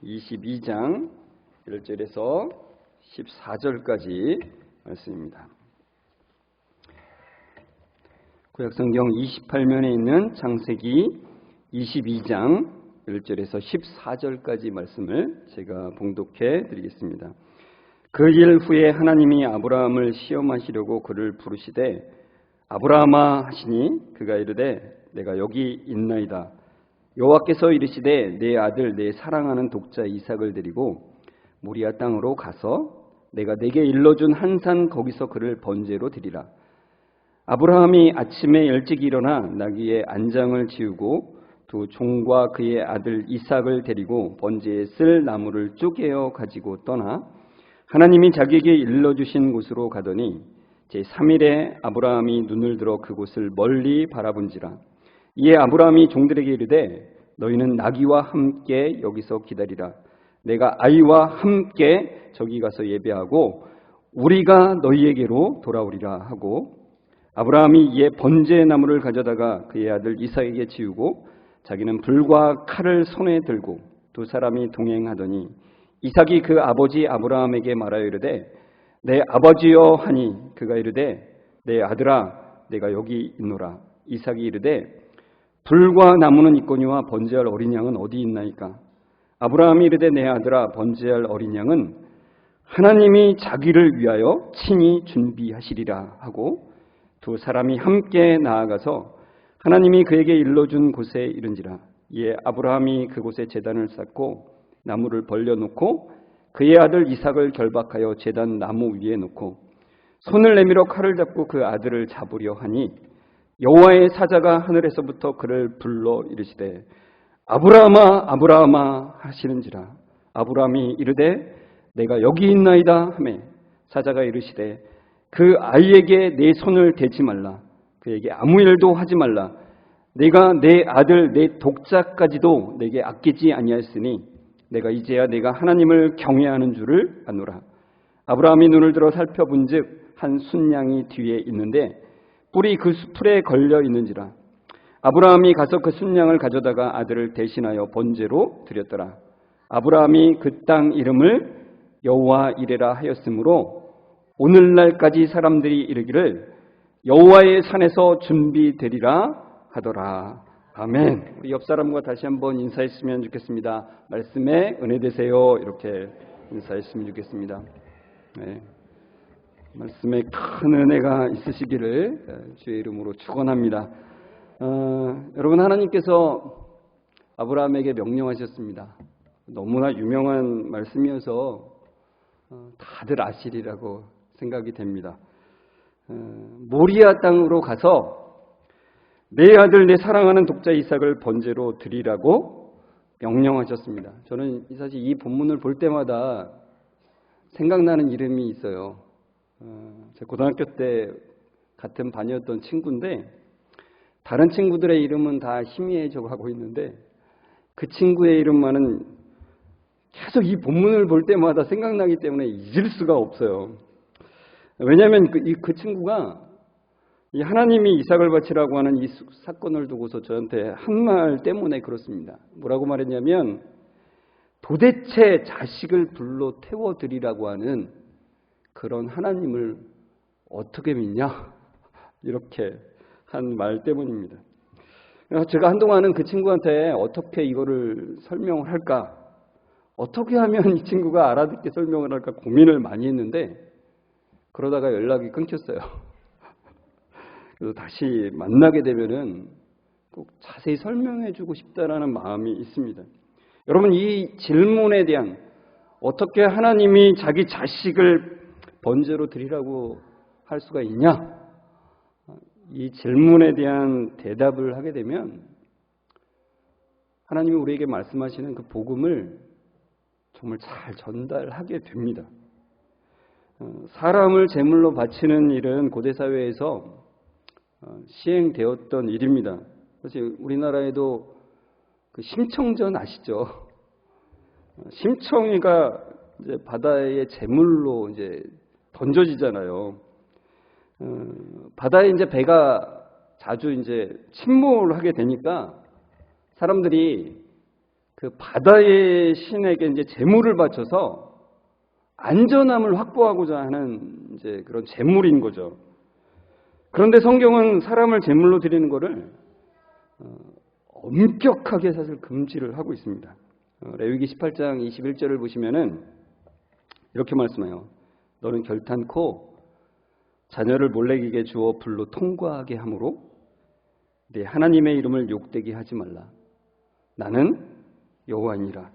22장 1절에서 14절까지 말씀입니다. 구약성경 28면에 있는 창세기 22장 1절에서 14절까지 말씀을 제가 봉독해 드리겠습니다. 그 일 후에 하나님이 아브라함을 시험하시려고 그를 부르시되 아브라함아 하시니 그가 이르되 내가 여기 있나이다. 여호와께서 이르시되 내 아들 내 사랑하는 독자 이삭을 데리고 모리아 땅으로 가서 내가 내게 일러준 한 산 거기서 그를 번제로 드리라. 아브라함이 아침에 일찍 일어나 나귀의 안장을 지우고 두 종과 그의 아들 이삭을 데리고 번제에 쓸 나무를 쪼개어 가지고 떠나 하나님이 자기에게 일러주신 곳으로 가더니 제3일에 아브라함이 눈을 들어 그곳을 멀리 바라본지라. 이에 아브라함이 종들에게 이르되 너희는 나귀와 함께 여기서 기다리라. 내가 아이와 함께 저기 가서 예배하고 우리가 너희에게로 돌아오리라 하고 아브라함이 이에 번제 나무를 가져다가 그의 아들 이삭에게 지우고 자기는 불과 칼을 손에 들고 두 사람이 동행하더니 이삭이 그 아버지 아브라함에게 말하여 이르되 내 아버지여 하니 그가 이르되 내 아들아 내가 여기 있노라. 이삭이 이르되 불과 나무는 있거니와 번제할 어린 양은 어디 있나이까? 아브라함이 이르되 내 아들아 번제할 어린 양은 하나님이 자기를 위하여 친히 준비하시리라 하고 두 사람이 함께 나아가서 하나님이 그에게 일러준 곳에 이른지라. 이에 아브라함이 그곳에 제단을 쌓고 나무를 벌려놓고 그의 아들 이삭을 결박하여 제단 나무 위에 놓고 손을 내밀어 칼을 잡고 그 아들을 잡으려 하니 여호와의 사자가 하늘에서부터 그를 불러 이르시되 아브라함아 아브라함아 하시는지라. 아브라함이 이르되 내가 여기 있나이다 하매 사자가 이르시되 그 아이에게 내 손을 대지 말라. 그에게 아무 일도 하지 말라. 내가 내 아들 내 독자까지도 내게 아끼지 아니하였으니 내가 이제야 내가 하나님을 경외하는 줄을 아노라. 아브라함이 눈을 들어 살펴본즉 한 순양이 뒤에 있는데 뿔이 그 풀에 걸려 있는지라. 아브라함이 가서 그 순양을 가져다가 아들을 대신하여 번제로 드렸더라. 아브라함이 그 땅 이름을 여호와 이레라 하였으므로 오늘날까지 사람들이 이르기를 여호와의 산에서 준비되리라 하더라. 아멘. 우리 옆 사람과 다시 한번 인사했으면 좋겠습니다. 말씀에 은혜 되세요. 이렇게 인사했으면 좋겠습니다. 네. 말씀에 큰 은혜가 있으시기를 주의 이름으로 축원합니다. 여러분, 하나님께서 아브라함에게 명령하셨습니다. 너무나 유명한 말씀이어서 다들 아시리라고 생각이 됩니다. 모리아 땅으로 가서 내 아들 내 사랑하는 독자 이삭을 번제로 드리라고 명령하셨습니다. 저는 사실 이 본문을 볼 때마다 생각나는 이름이 있어요. 제 고등학교 때 같은 반이었던 친구인데 다른 친구들의 이름은 다 희미해져 가고 있는데 그 친구의 이름만은 계속 이 본문을 볼 때마다 생각나기 때문에 잊을 수가 없어요. 왜냐하면 그 친구가 이 하나님이 이삭을 바치라고 하는 이 사건을 두고서 저한테 한 말 때문에 그렇습니다. 뭐라고 말했냐면 도대체 자식을 불러 태워드리라고 하는 그런 하나님을 어떻게 믿냐? 이렇게 한 말 때문입니다. 제가 한동안은 그 친구한테 어떻게 이거를 설명을 할까? 어떻게 하면 이 친구가 알아듣게 설명을 할까 고민을 많이 했는데 그러다가 연락이 끊겼어요. 그래서 다시 만나게 되면은 꼭 자세히 설명해 주고 싶다라는 마음이 있습니다. 여러분, 이 질문에 대한 어떻게 하나님이 자기 자식을 번제로 드리라고 할 수가 있냐? 이 질문에 대한 대답을 하게 되면 하나님이 우리에게 말씀하시는 그 복음을 정말 잘 전달하게 됩니다. 사람을 제물로 바치는 일은 고대 사회에서 시행되었던 일입니다. 사실 우리나라에도 그 심청전 아시죠? 심청이가 이제 바다의 제물로 이제 던져지잖아요. 바다에 이제 배가 자주 이제 침몰하게 되니까 사람들이 그 바다의 신에게 이제 제물을 바쳐서 안전함을 확보하고자 하는 이제 그런 제물인 거죠. 그런데 성경은 사람을 제물로 드리는 것을 엄격하게 사실 금지를 하고 있습니다. 레위기 18장 21절을 보시면은 이렇게 말씀해요. 너는 결탄코 자녀를 몰래에게 주어 불로 통과하게 함으로 네 하나님의 이름을 욕되게 하지 말라. 나는 여호와니라.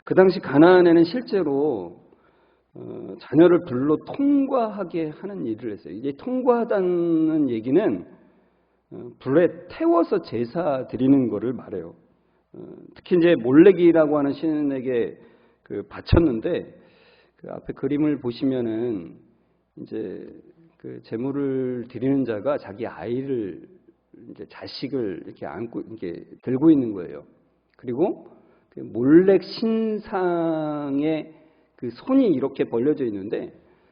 그 당시 가나안에는 실제로 자녀를 불로 통과하게 하는 일을 했어요. 이제 통과하다는 얘기는 불에 태워서 제사 드리는 것을 말해요. 특히 이제 몰렉이라고 하는 신에게 바쳤는데 그 앞에 그림을 보시면은 이제 그 제물을 드리는 자가 자기 아이를 이제 자식을 이렇게 안고 이렇게 들고 있는 거예요. 그리고 그 몰렉 신상의 그 손이 이렇게 벌려져 있는데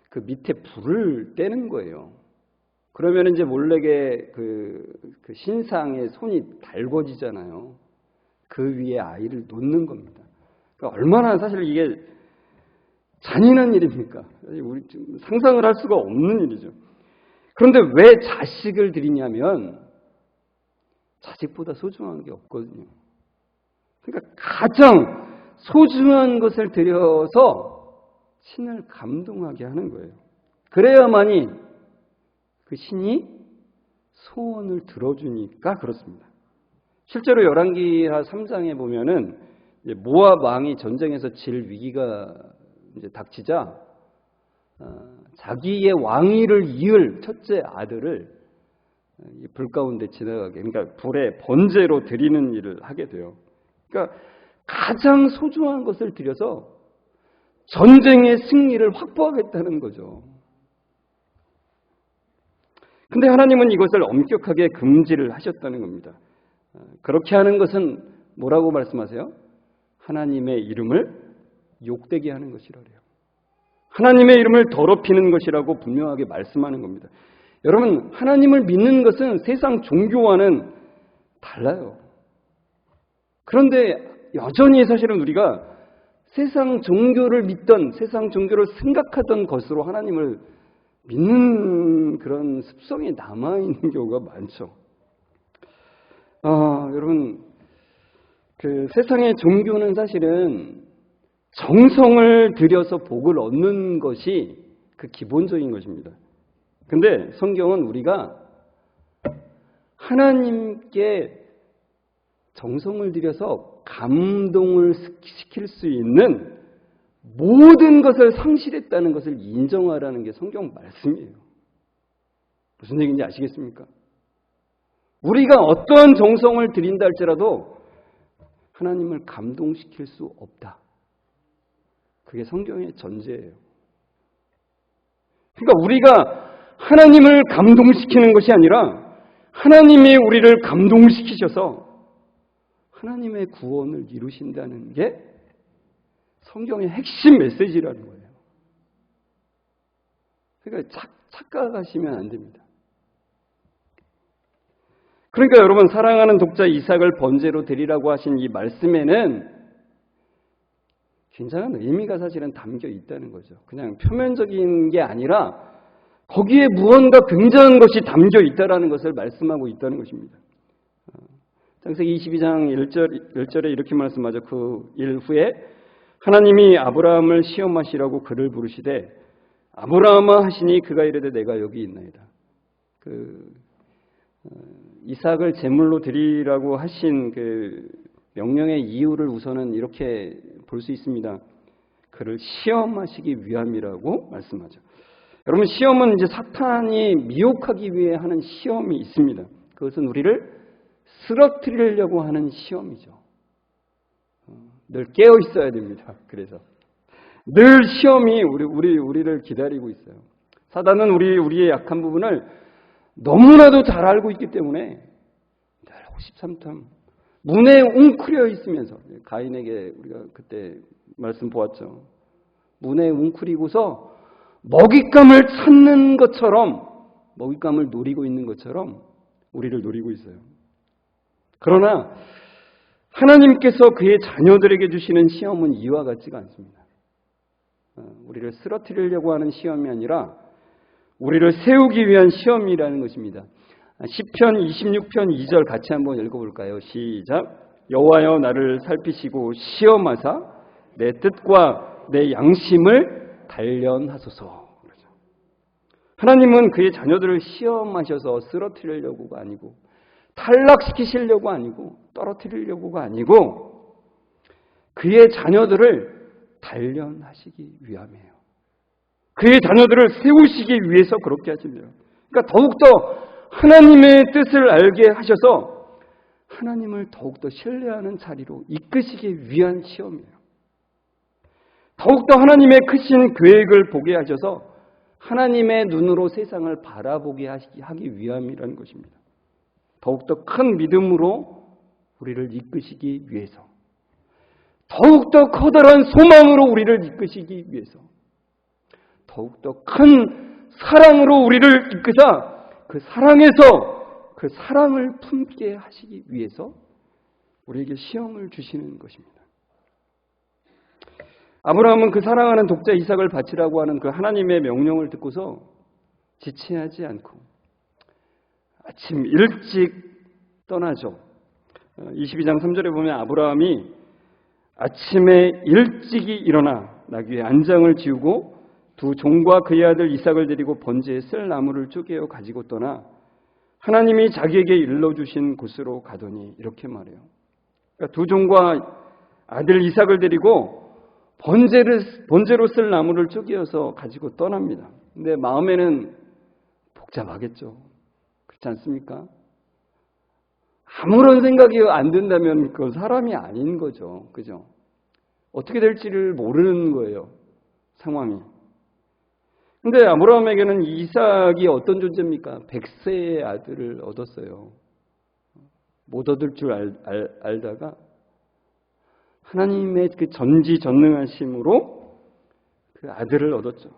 그 밑에 불을 떼는 거예요. 그러면 이제 몰렉의 그 신상의 손이 달궈지잖아요. 그 위에 아이를 놓는 겁니다. 그러니까 얼마나 사실 이게 잔인한 일입니까? 우리 좀 상상을 할 수가 없는 일이죠. 그런데 왜 자식을 드리냐면 자식보다 소중한 게 없거든요. 그러니까 가장 소중한 것을 드려서 신을 감동하게 하는 거예요. 그래야만이 그 신이 소원을 들어주니까 그렇습니다. 실제로 열왕기하 3장에 보면은 모압 왕이 전쟁에서 질 위기가 이제 닥치자 자기의 왕위를 이을 첫째 아들을 불 가운데 지나가게, 그러니까 불에 번제로 드리는 일을 하게 돼요. 그러니까 가장 소중한 것을 드려서 전쟁의 승리를 확보하겠다는 거죠. 근데 하나님은 이것을 엄격하게 금지를 하셨다는 겁니다. 그렇게 하는 것은 뭐라고 말씀하세요? 하나님의 이름을 욕되게 하는 것이라래요. 하나님의 이름을 더럽히는 것이라고 분명하게 말씀하는 겁니다. 여러분, 하나님을 믿는 것은 세상 종교와는 달라요. 그런데 여전히 사실은 우리가 세상 종교를 믿던, 세상 종교를 생각하던 것으로 하나님을 믿는 그런 습성이 남아있는 경우가 많죠. 여러분, 그 세상의 종교는 사실은 정성을 들여서 복을 얻는 것이 그 기본적인 것입니다. 근데 성경은 우리가 하나님께 정성을 들여서 감동을 시킬 수 있는 모든 것을 상실했다는 것을 인정하라는 게 성경 말씀이에요. 무슨 얘기인지 아시겠습니까? 우리가 어떠한 정성을 들인다 할지라도 하나님을 감동시킬 수 없다. 그게 성경의 전제예요. 그러니까 우리가 하나님을 감동시키는 것이 아니라 하나님이 우리를 감동시키셔서 하나님의 구원을 이루신다는 게 성경의 핵심 메시지라는 거예요. 그러니까 착각하시면 안 됩니다. 그러니까 여러분, 사랑하는 독자 이삭을 번제로 드리라고 하신 이 말씀에는 굉장한 의미가 사실은 담겨 있다는 거죠. 그냥 표면적인 게 아니라 거기에 무언가 굉장한 것이 담겨 있다는 것을 말씀하고 있다는 것입니다. 창세기 22장 1절에 이렇게 말씀하죠. 그 일 후에 하나님이 아브라함을 시험하시라고 그를 부르시되 아브라함아 하시니 그가 이르되 내가 여기 있나이다. 이삭을 제물로 드리라고 하신 그 명령의 이유를 우선은 이렇게 볼 수 있습니다. 그를 시험하시기 위함이라고 말씀하죠. 여러분, 시험은 이제 사탄이 미혹하기 위해 하는 시험이 있습니다. 그것은 우리를 쓰러뜨리려고 하는 시험이죠. 늘 깨어 있어야 됩니다. 그래서 늘 시험이 우리를 기다리고 있어요. 사단은 우리의 약한 부분을 너무나도 잘 알고 있기 때문에 늘 호시탐탐 문에 웅크려 있으면서, 가인에게 우리가 그때 말씀 보았죠. 문에 웅크리고서 먹잇감을 찾는 것처럼, 먹잇감을 노리고 있는 것처럼 우리를 노리고 있어요. 그러나 하나님께서 그의 자녀들에게 주시는 시험은 이와 같지가 않습니다. 우리를 쓰러뜨리려고 하는 시험이 아니라 우리를 세우기 위한 시험이라는 것입니다. 시편 26편 2절 같이 한번 읽어볼까요? 시작. 여호와여 나를 살피시고 시험하사 내 뜻과 내 양심을 단련하소서. 하나님은 그의 자녀들을 시험하셔서 쓰러뜨리려고가 아니고 탈락시키시려고 아니고 떨어뜨리려고가 아니고 그의 자녀들을 단련하시기 위함이에요. 그의 자녀들을 세우시기 위해서 그렇게 하십니다. 그러니까 더욱더 하나님의 뜻을 알게 하셔서 하나님을 더욱더 신뢰하는 자리로 이끄시기 위한 시험이에요. 더욱더 하나님의 크신 계획을 보게 하셔서 하나님의 눈으로 세상을 바라보게 하기 위함이라는 것입니다. 더욱더 큰 믿음으로 우리를 이끄시기 위해서, 더욱더 커다란 소망으로 우리를 이끄시기 위해서, 더욱더 큰 사랑으로 우리를 이끄사 그 사랑에서 그 사랑을 품게 하시기 위해서 우리에게 시험을 주시는 것입니다. 아브라함은 그 사랑하는 독자 이삭을 바치라고 하는 그 하나님의 명령을 듣고서 지체하지 않고 아침 일찍 떠나죠. 22장 3절에 보면 아브라함이 아침에 일찍이 일어나 나귀의 안장을 지우고 두 종과 그의 아들 이삭을 데리고 번제에 쓸 나무를 쪼개어 가지고 떠나 하나님이 자기에게 일러주신 곳으로 가더니 이렇게 말해요. 그러니까 두 종과 아들 이삭을 데리고 번제로 쓸 나무를 쪼개어서 가지고 떠납니다. 근데 마음에는 복잡하겠죠. 그렇지 않습니까? 아무런 생각이 안 든다면 그건 사람이 아닌 거죠. 그죠? 어떻게 될지를 모르는 거예요. 상황이. 근데 아브라함에게는 이삭이 어떤 존재입니까? 100세의 아들을 얻었어요. 못 얻을 줄 알다가 하나님의 그 전지전능하심으로 그 아들을 얻었죠.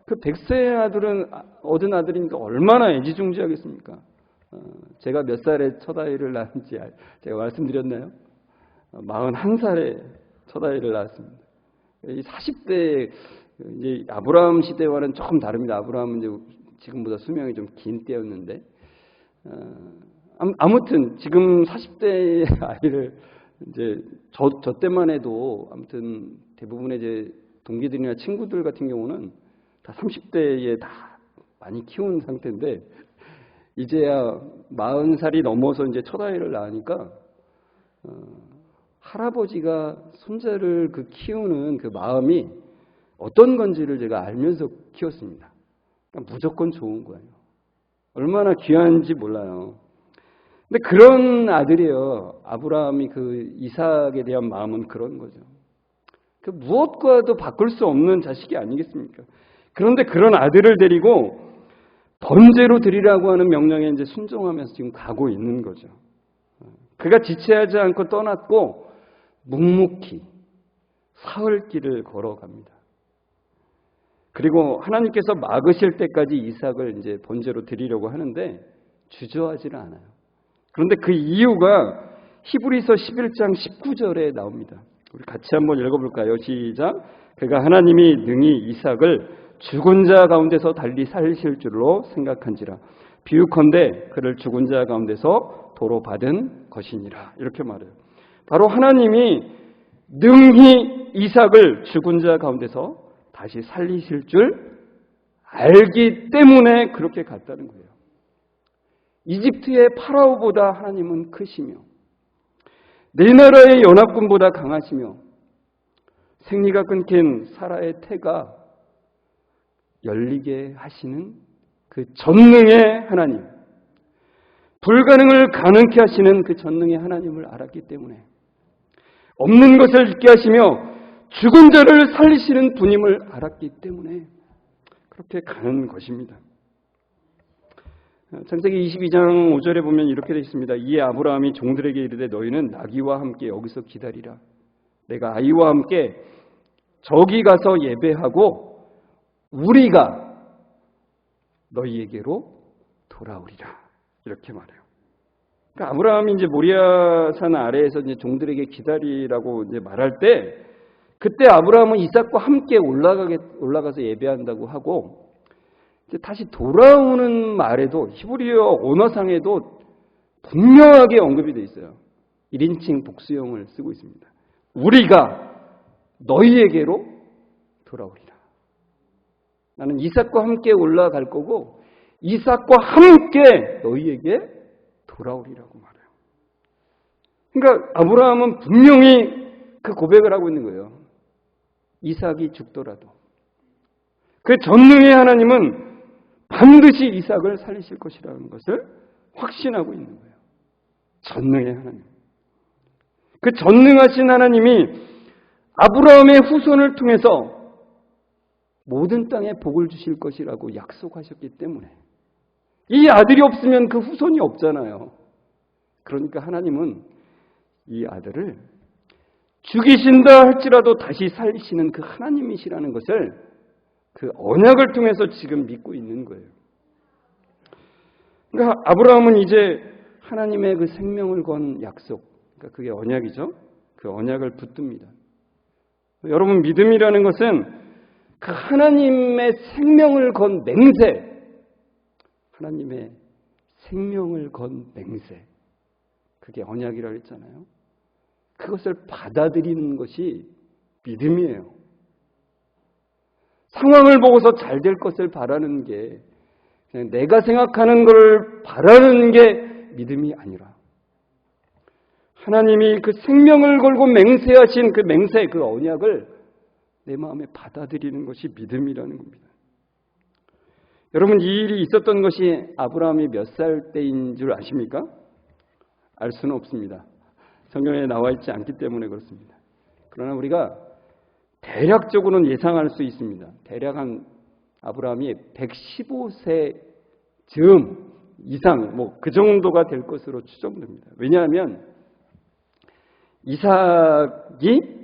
그 100세의 아들은 얻은 아들이니까 얼마나 애지중지하겠습니까? 제가 몇 살에 첫 아이를 낳았는지 제가 말씀드렸나요? 41살에 첫 아이를 낳았습니다. 이 40대 이제 아브라함 시대와는 조금 다릅니다. 아브라함은 이제 지금보다 수명이 좀 긴 때였는데 아무튼 지금 40대의 아이를 이제 저 때만 해도 아무튼 대부분의 이제 동기들이나 친구들 같은 경우는 다 30대에 다 많이 키운 상태인데 이제야 40살이 넘어서 이제 첫 아이를 낳으니까 할아버지가 손자를 그 키우는 그 마음이 어떤 건지를 제가 알면서 키웠습니다. 그러니까 무조건 좋은 거예요. 얼마나 귀한지 몰라요. 근데 그런 아들이에요. 아브라함이 그 이삭에 대한 마음은 그런 거죠. 그 무엇과도 바꿀 수 없는 자식이 아니겠습니까? 그런데 그런 아들을 데리고 번제로 드리라고 하는 명령에 이제 순종하면서 지금 가고 있는 거죠. 그가 지체하지 않고 떠났고 묵묵히 사흘 길을 걸어갑니다. 그리고 하나님께서 막으실 때까지 이삭을 이제 번제로 드리려고 하는데 주저하지는 않아요. 그런데 그 이유가 히브리서 11장 19절에 나옵니다. 우리 같이 한번 읽어볼까요? 시작. 그가 하나님이 능히 이삭을 죽은 자 가운데서 달리 살리실 줄로 생각한지라. 비유컨대 그를 죽은 자 가운데서 도로 받은 것이니라. 이렇게 말해요. 바로 하나님이 능히 이삭을 죽은 자 가운데서 다시 살리실 줄 알기 때문에 그렇게 갔다는 거예요. 이집트의 파라오보다 하나님은 크시며 내 나라의 연합군보다 강하시며 생리가 끊긴 사라의 태가 열리게 하시는 그 전능의 하나님, 불가능을 가능케 하시는 그 전능의 하나님을 알았기 때문에 없는 것을 있게 하시며 죽은 자를 살리시는 분임을 알았기 때문에 그렇게 가는 것입니다. 창세기 22장 5절에 보면 이렇게 되어 있습니다. 이에 아브라함이 종들에게 이르되 너희는 나귀와 함께 여기서 기다리라. 내가 아이와 함께 저기 가서 예배하고 우리가 너희에게로 돌아오리라. 이렇게 말해요. 그러니까 아브라함이 이제 모리아산 아래에서 이제 종들에게 기다리라고 이제 말할 때, 그때 아브라함은 이삭과 함께 올라가서 예배한다고 하고, 이제 다시 돌아오는 말에도 히브리어 언어상에도 분명하게 언급이 되어 있어요. 1인칭 복수형을 쓰고 있습니다. 우리가 너희에게로 돌아오리라. 나는 이삭과 함께 올라갈 거고 이삭과 함께 너희에게 돌아오리라고 말해요. 그러니까 아브라함은 분명히 그 고백을 하고 있는 거예요. 이삭이 죽더라도 그 전능의 하나님은 반드시 이삭을 살리실 것이라는 것을 확신하고 있는 거예요. 전능의 하나님. 그 전능하신 하나님이 아브라함의 후손을 통해서 모든 땅에 복을 주실 것이라고 약속하셨기 때문에 이 아들이 없으면 그 후손이 없잖아요. 그러니까 하나님은 이 아들을 죽이신다 할지라도 다시 살리시는 그 하나님이시라는 것을 그 언약을 통해서 지금 믿고 있는 거예요. 그러니까 아브라함은 이제 하나님의 그 생명을 건 약속, 그러니까 그게 언약이죠. 그 언약을 붙듭니다. 여러분, 믿음이라는 것은 그 하나님의 생명을 건 맹세, 하나님의 생명을 건 맹세, 그게 언약이라고 했잖아요. 그것을 받아들이는 것이 믿음이에요. 상황을 보고서 잘 될 것을 바라는 게, 그냥 내가 생각하는 걸 바라는 게 믿음이 아니라 하나님이 그 생명을 걸고 맹세하신 그 맹세, 그 언약을 내 마음에 받아들이는 것이 믿음이라는 겁니다. 여러분, 이 일이 있었던 것이 아브라함이 몇 살 때인 줄 아십니까? 알 수는 없습니다. 성경에 나와 있지 않기 때문에 그렇습니다. 그러나 우리가 대략적으로는 예상할 수 있습니다. 대략 한 아브라함이 115세 즈음 이상, 그 정도가 될 것으로 추정됩니다. 왜냐하면 이삭이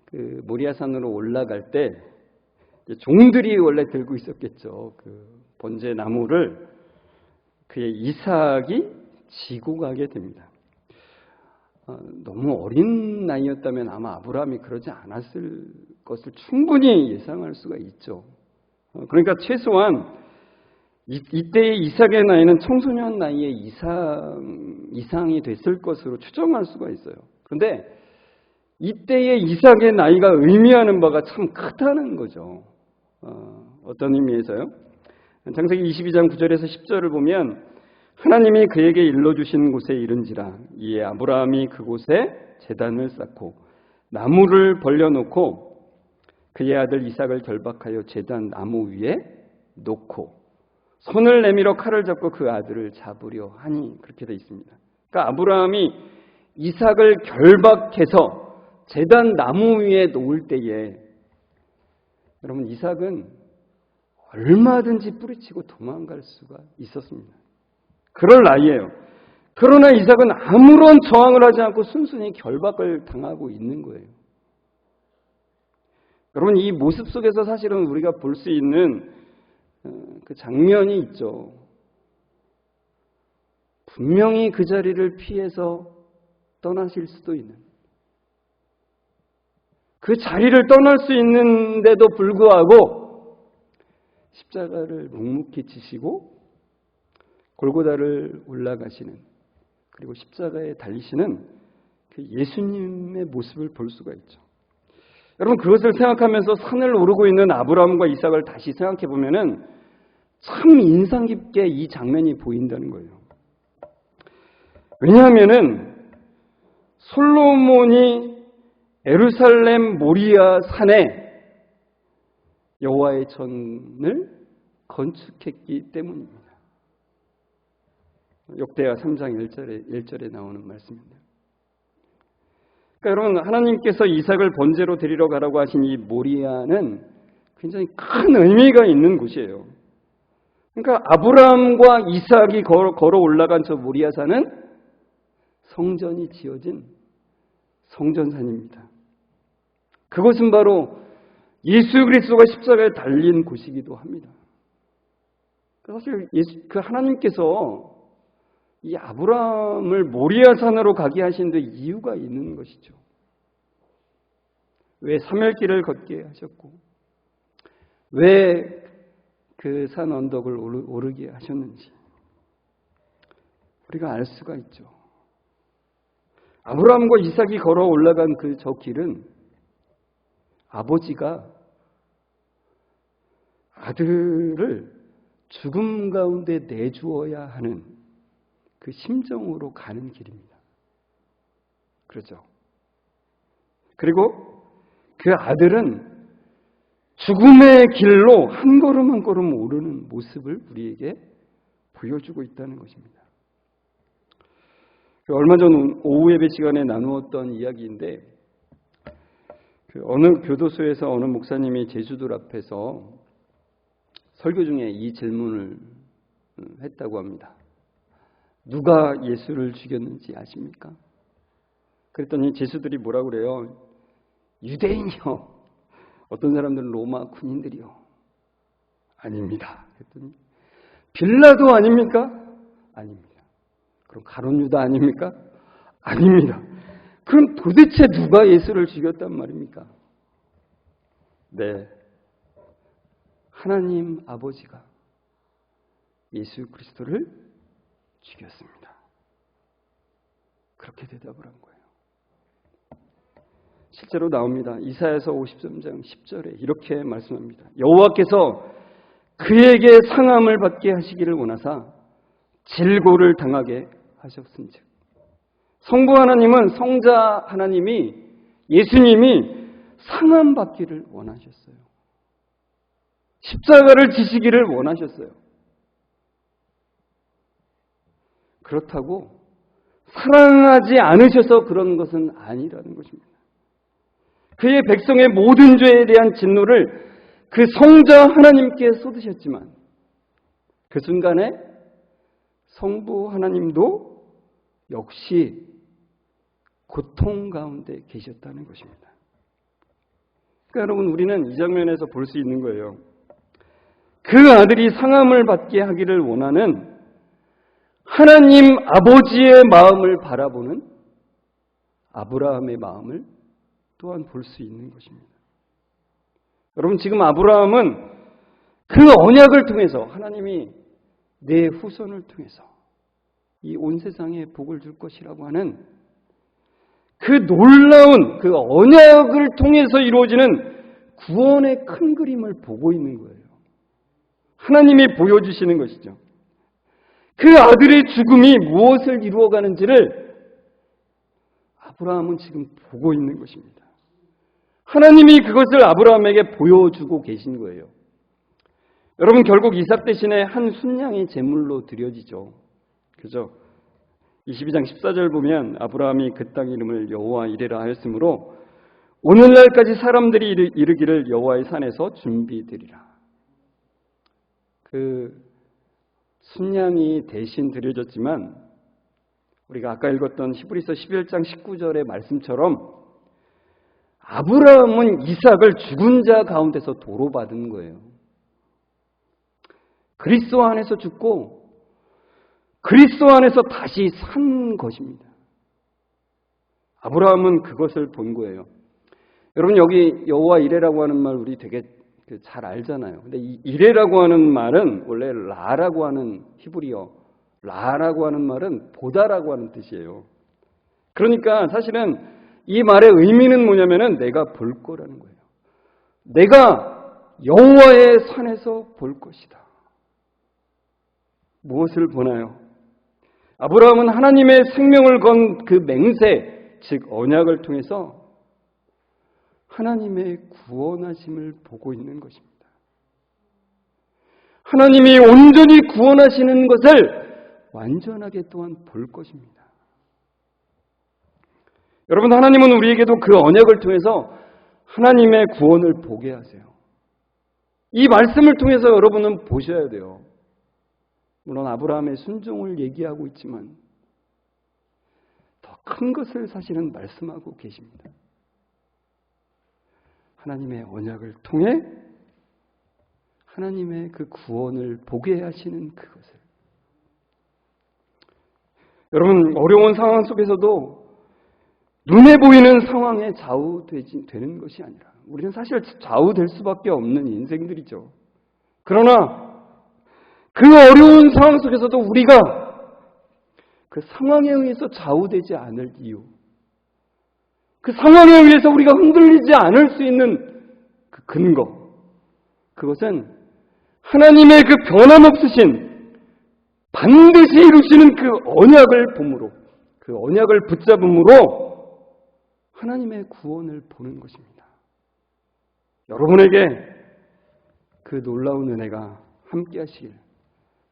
그 모리아산으로 올라갈 때 종들이 원래 들고 있었겠죠. 그 번제 나무를 그의 이삭이 지고 가게 됩니다. 너무 어린 나이였다면 아마 아브라함이 그러지 않았을 것을 충분히 예상할 수가 있죠. 그러니까 최소한 이때의 이삭의 나이는 청소년 나이의 이상이 됐을 것으로 추정할 수가 있어요. 그런데 이때의 이삭의 나이가 의미하는 바가 참 크다는 거죠. 어떤 의미에서요? 창세기 22장 9절에서 10절을 보면 하나님이 그에게 일러주신 곳에 이른지라 이에 아브라함이 그곳에 제단을 쌓고 나무를 벌려놓고 그의 아들 이삭을 결박하여 제단 나무 위에 놓고 손을 내밀어 칼을 잡고 그 아들을 잡으려 하니, 그렇게 되어 있습니다. 그러니까 아브라함이 이삭을 결박해서 제단 나무 위에 놓을 때에 여러분, 이삭은 얼마든지 뿌리치고 도망갈 수가 있었습니다. 그럴 나이예요. 그러나 이삭은 아무런 저항을 하지 않고 순순히 결박을 당하고 있는 거예요. 여러분, 이 모습 속에서 사실은 우리가 볼 수 있는 그 장면이 있죠. 분명히 그 자리를 피해서 떠나실 수도 있는, 그 자리를 떠날 수 있는데도 불구하고 십자가를 묵묵히 지시고 골고다를 올라가시는, 그리고 십자가에 달리시는 그 예수님의 모습을 볼 수가 있죠. 여러분, 그것을 생각하면서 산을 오르고 있는 아브라함과 이삭을 다시 생각해 보면은 참 인상 깊게 이 장면이 보인다는 거예요. 왜냐하면은 솔로몬이 예루살렘 모리아 산에 여호와의 전을 건축했기 때문입니다. 역대하 3장 1절에 나오는 말씀입니다. 그러니까 여러분, 하나님께서 이삭을 번제로 드리러 가라고 하신 이 모리아는 굉장히 큰 의미가 있는 곳이에요. 그러니까 아브라함과 이삭이 걸어 올라간 저 모리아산은 성전이 지어진 성전산입니다. 그곳은 바로 예수 그리스도가 십자가에 달린 곳이기도 합니다. 사실 그 하나님께서 이 아브라함을 모리아 산으로 가게 하신 데 이유가 있는 것이죠. 왜 사멜길을 걷게 하셨고 왜 그 산 언덕을 오르게 하셨는지 우리가 알 수가 있죠. 아브라함과 이삭이 걸어 올라간 저 길은 아버지가 아들을 죽음 가운데 내주어야 하는 그 심정으로 가는 길입니다. 그렇죠. 그리고 그 아들은 죽음의 길로 한 걸음 한 걸음 오르는 모습을 우리에게 보여주고 있다는 것입니다. 얼마 전 오후 예배 시간에 나누었던 이야기인데 어느 교도소에서 어느 목사님이 제수들 앞에서 설교 중에 이 질문을 했다고 합니다. 누가 예수를 죽였는지 아십니까? 그랬더니 제수들이 뭐라고 그래요? 유대인이요. 어떤 사람들은 로마 군인들이요. 아닙니다. 그랬더니 빌라도 아닙니까? 아닙니다. 그럼 가룟 유다 아닙니까? 아닙니다. 그럼 도대체 누가 예수를 죽였단 말입니까? 네. 하나님 아버지가 예수 그리스도를 죽였습니다. 그렇게 대답을 한 거예요. 실제로 나옵니다. 이사야서 53장 10절에 이렇게 말씀합니다. 여호와께서 그에게 상함을 받게 하시기를 원하사 질고를 당하게 하셨은즉. 성부 하나님은 성자 하나님이 예수님이 상함 받기를 원하셨어요. 십자가를 지시기를 원하셨어요. 그렇다고 사랑하지 않으셔서 그런 것은 아니라는 것입니다. 그의 백성의 모든 죄에 대한 진노를 그 성자 하나님께 쏟으셨지만 그 순간에 성부 하나님도 역시 고통 가운데 계셨다는 것입니다. 그러니까 여러분 우리는 이 장면에서 볼 수 있는 거예요. 그 아들이 상함을 받게 하기를 원하는 하나님 아버지의 마음을 바라보는 아브라함의 마음을 또한 볼 수 있는 것입니다. 여러분 지금 아브라함은 그 언약을 통해서 하나님이 내 후손을 통해서 이 온 세상에 복을 줄 것이라고 하는 그 놀라운 그 언약을 통해서 이루어지는 구원의 큰 그림을 보고 있는 거예요. 하나님이 보여주시는 것이죠. 그 아들의 죽음이 무엇을 이루어가는지를 아브라함은 지금 보고 있는 것입니다. 하나님이 그것을 아브라함에게 보여주고 계신 거예요. 여러분 결국 이삭 대신에 한 순양이 제물로 드려지죠. 그죠? 22장 14절 보면 아브라함이 그 땅 이름을 여호와 이레라 하였으므로 오늘날까지 사람들이 이르기를 여호와의 산에서 준비되리라. 그 순양이 대신 드려졌지만 우리가 아까 읽었던 히브리서 11장 19절의 말씀처럼 아브라함은 이삭을 죽은 자 가운데서 도로 받은 거예요. 그리스도 안에서 죽고 그리스도 안에서 다시 산 것입니다. 아브라함은 그것을 본 거예요. 여러분 여기 여호와 이레라고 하는 말 우리 되게 잘 알잖아요. 근데 이 이레라고 하는 말은 원래 라라고 하는 히브리어, 라라고 하는 말은 보다라고 하는 뜻이에요. 그러니까 사실은 이 말의 의미는 뭐냐면은 내가 볼 거라는 거예요. 내가 여호와의 산에서 볼 것이다. 무엇을 보나요? 아브라함은 하나님의 생명을 건 그 맹세, 즉 언약을 통해서 하나님의 구원하심을 보고 있는 것입니다. 하나님이 온전히 구원하시는 것을 완전하게 또한 볼 것입니다. 여러분 하나님은 우리에게도 그 언약을 통해서 하나님의 구원을 보게 하세요. 이 말씀을 통해서 여러분은 보셔야 돼요. 물론 아브라함의 순종을 얘기하고 있지만 더 큰 것을 사실은 말씀하고 계십니다. 하나님의 언약을 통해 하나님의 그 구원을 보게 하시는 그것을. 여러분, 어려운 상황 속에서도 눈에 보이는 상황에 좌우되는 것이 아니라 우리는 사실 좌우될 수밖에 없는 인생들이죠. 그러나 그 어려운 상황 속에서도 우리가 그 상황에 의해서 좌우되지 않을 이유, 그 상황에 의해서 우리가 흔들리지 않을 수 있는 그 근거, 그것은 하나님의 그 변함없으신 반드시 이루시는 그 언약을 봄으로, 그 언약을 붙잡음으로 하나님의 구원을 보는 것입니다. 여러분에게 그 놀라운 은혜가 함께 하시길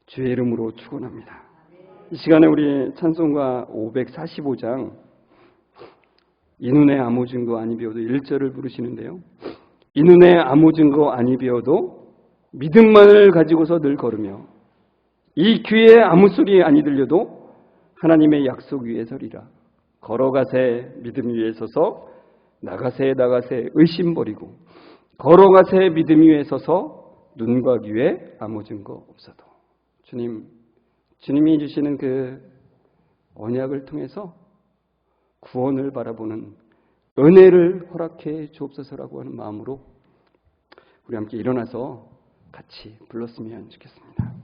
주의 이름으로 축원합니다. 이 시간에 우리 찬송가 545장 이 눈에 아무 증거 아니 비어도 1절을 부르시는데요. 이 눈에 아무 증거 아니 비어도 믿음만을 가지고서 늘 걸으며 이 귀에 아무 소리 아니 들려도 하나님의 약속 위에 서리라. 걸어가세 믿음 위에 서서 나가세 의심 버리고 걸어가세 믿음 위에 서서 눈과 귀에 아무 증거 없어도 주님이 주시는 그 언약을 통해서 구원을 바라보는 은혜를 허락해 주옵소서라고 하는 마음으로 우리 함께 일어나서 같이 불렀으면 좋겠습니다.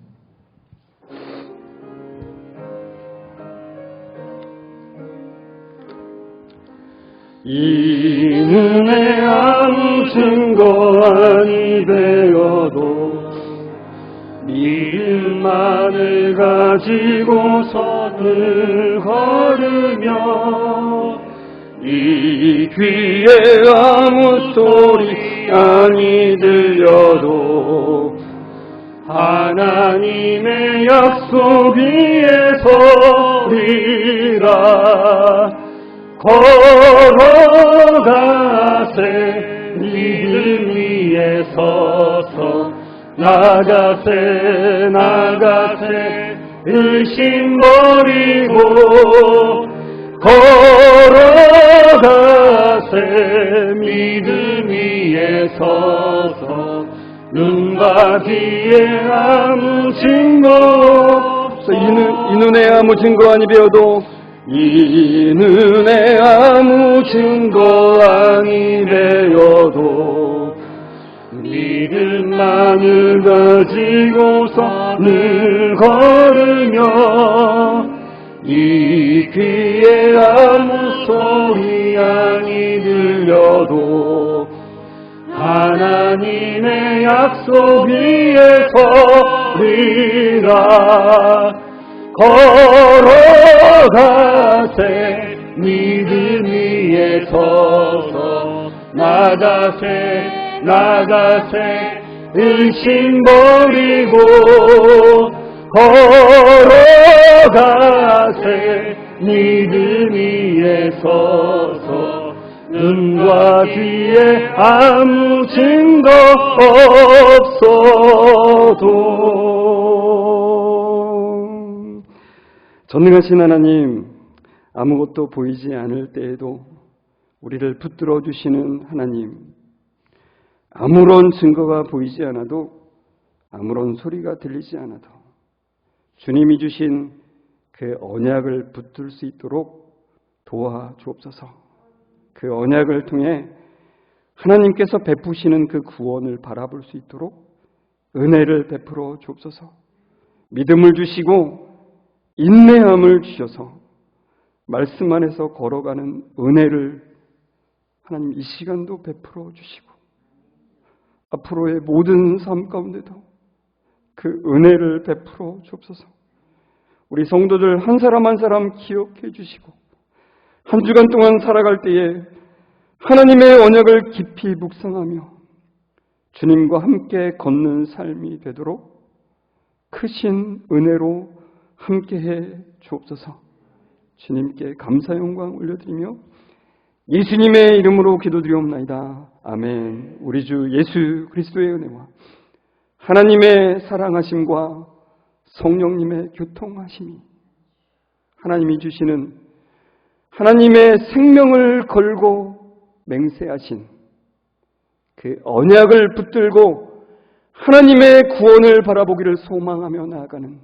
이 눈에 아무 증거 아니 되어도 믿음만을 가지고서 늘 걸으며 이 귀에 아무 소리 아니 들려도 하나님의 약속 위에 서리라. 걸어가세 믿음 위에 서서 나가세 의심 버리고 걸어가세 믿음 위에 서서 눈과 귀에 아무 증거 없어. 이 눈에 아무 증거 아니 배워도 이 눈에 아무 증거 아니 되어도 믿음만을 가지고서 늘 걸으며 이 귀에 아무 소리 아니 들려도 하나님의 약속 위에 서리라. 걸어가세 믿음 위에 서서 나가세 의심 버리고 걸어가세 믿음 위에 서서 눈과 귀에 아무 증거 없어도. 전능하신 하나님, 아무것도 보이지 않을 때에도 우리를 붙들어 주시는 하나님, 아무런 증거가 보이지 않아도 아무런 소리가 들리지 않아도 주님이 주신 그 언약을 붙들 수 있도록 도와주옵소서. 그 언약을 통해 하나님께서 베푸시는 그 구원을 바라볼 수 있도록 은혜를 베풀어 주옵소서. 믿음을 주시고 인내함을 주셔서 말씀 안에서 걸어가는 은혜를 하나님 이 시간도 베풀어 주시고 앞으로의 모든 삶 가운데도 그 은혜를 베풀어 주옵소서. 우리 성도들 한 사람 한 사람 기억해 주시고 한 주간 동안 살아갈 때에 하나님의 언약을 깊이 묵상하며 주님과 함께 걷는 삶이 되도록 크신 은혜로 함께해 주옵소서. 주님께 감사 영광 올려드리며 예수님의 이름으로 기도드리옵나이다. 아멘. 우리 주 예수 그리스도의 은혜와 하나님의 사랑하심과 성령님의 교통하심이 하나님이 주시는 하나님의 생명을 걸고 맹세하신 그 언약을 붙들고 하나님의 구원을 바라보기를 소망하며 나아가는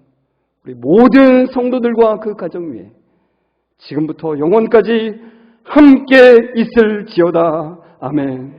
우리 모든 성도들과 그 가정 위에 지금부터 영원까지 함께 있을지어다. 아멘.